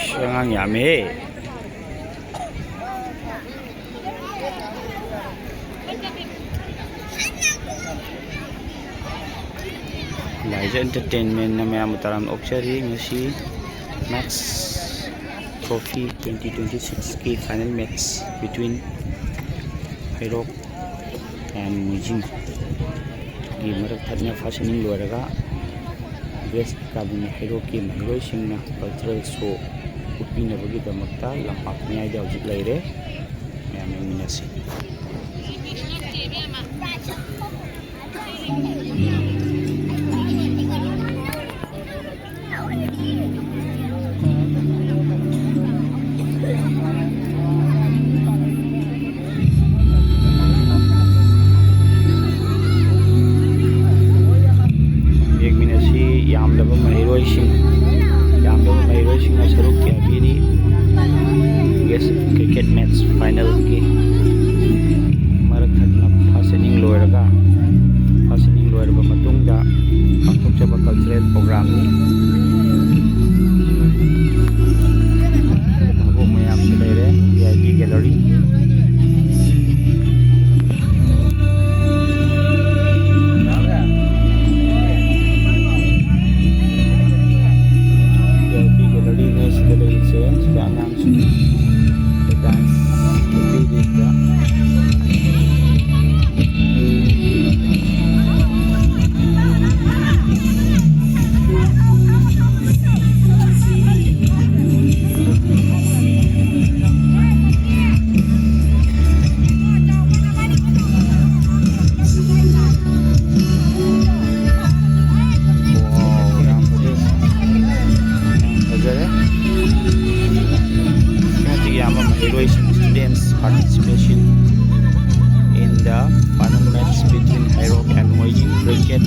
Siya nga yummy. Elijah Entertainment na may amataran opsari nga si Max Trophy 2026 final match between Hyrox and Mujing. Di maragtad niya fashioning luwaraga guest kabin ni Hyrox ki mahiro sing na cultural show upinabagi damakta lampak niya daw jik laire may minasi. Cricket match final ke maragtag na fastening lower ka fastening lower ba matungda pangtong sa cultural program ni ako mayam sila rin VIP gallery VIP gallery na sila rin sila announce students participation in the final match between Hyrox and Mujing Cricket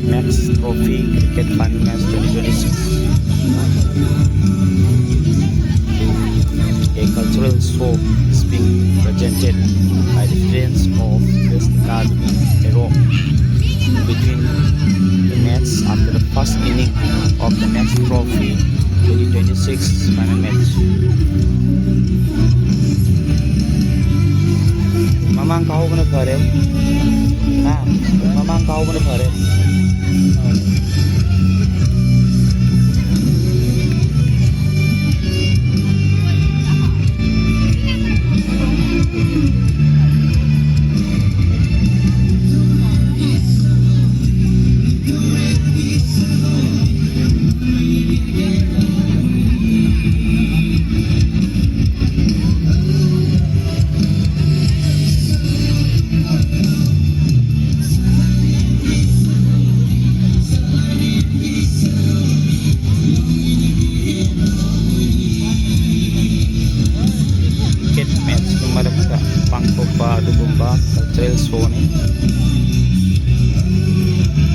Max Trophy Cricket Final Match 2026. A cultural show is being presented by the students of West Academy Hyrox between the match after the first inning of the Max Trophy 2026 final match. Mamang kau mana kare? Nah, mamang kau mana kare? Pangkoppa cultural show ni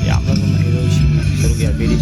yang lalu mahiro sing seru ya beri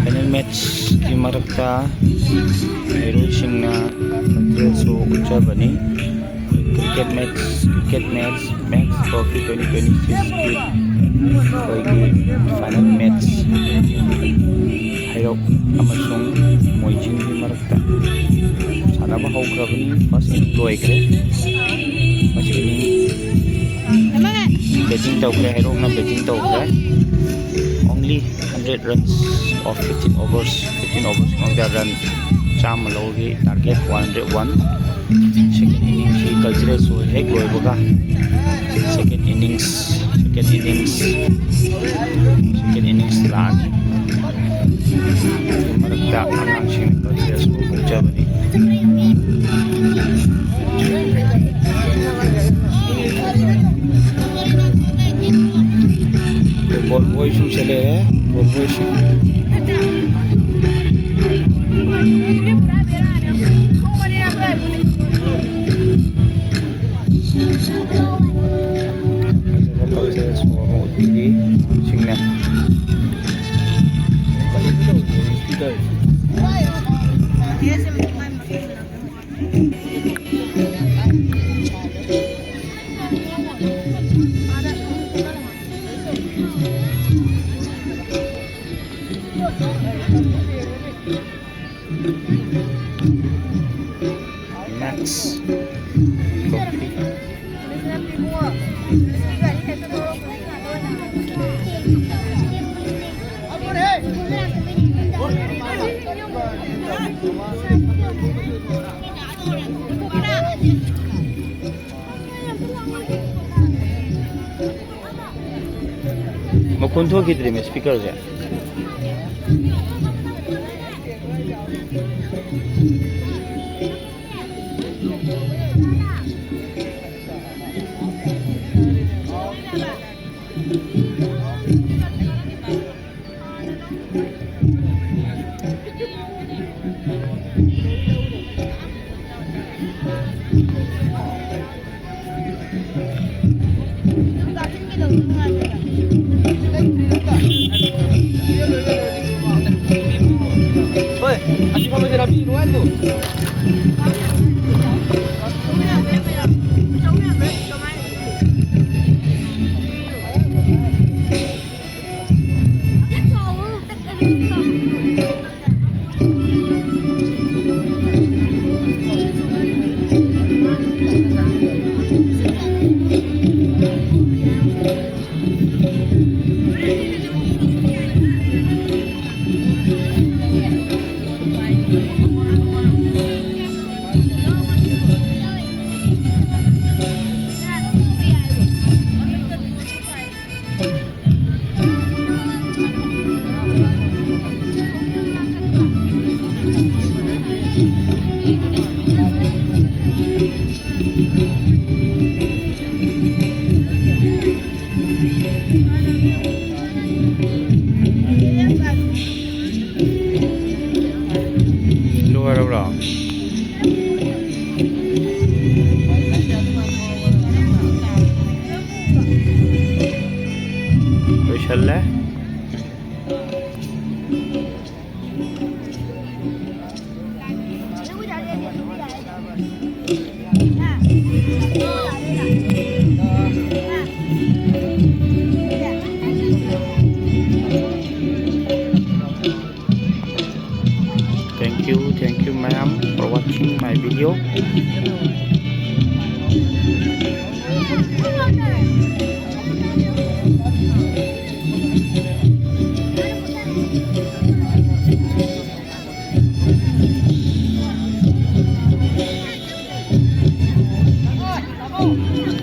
Final match की मरकता mayroon na nagreso Uchabani cricket match Max Trophy 2026 final match Hairok amasung Moijing की मरकता sanaba hawkrabani first inning loikre first inning batting tawkre Hairok na batting tawkre only 100 runs of 15 overs on the run cham logi target 101 second innings hi kalchre so hek loiboga second innings lan marakta ang sing kalchre so bujabani ball boy shu chale hai ball boy shu Max Coffee. Makunto कितने में speaker है Así como se la pide algo. Lower around. Inshallah. Thank you ma'am for watching my video. Oh.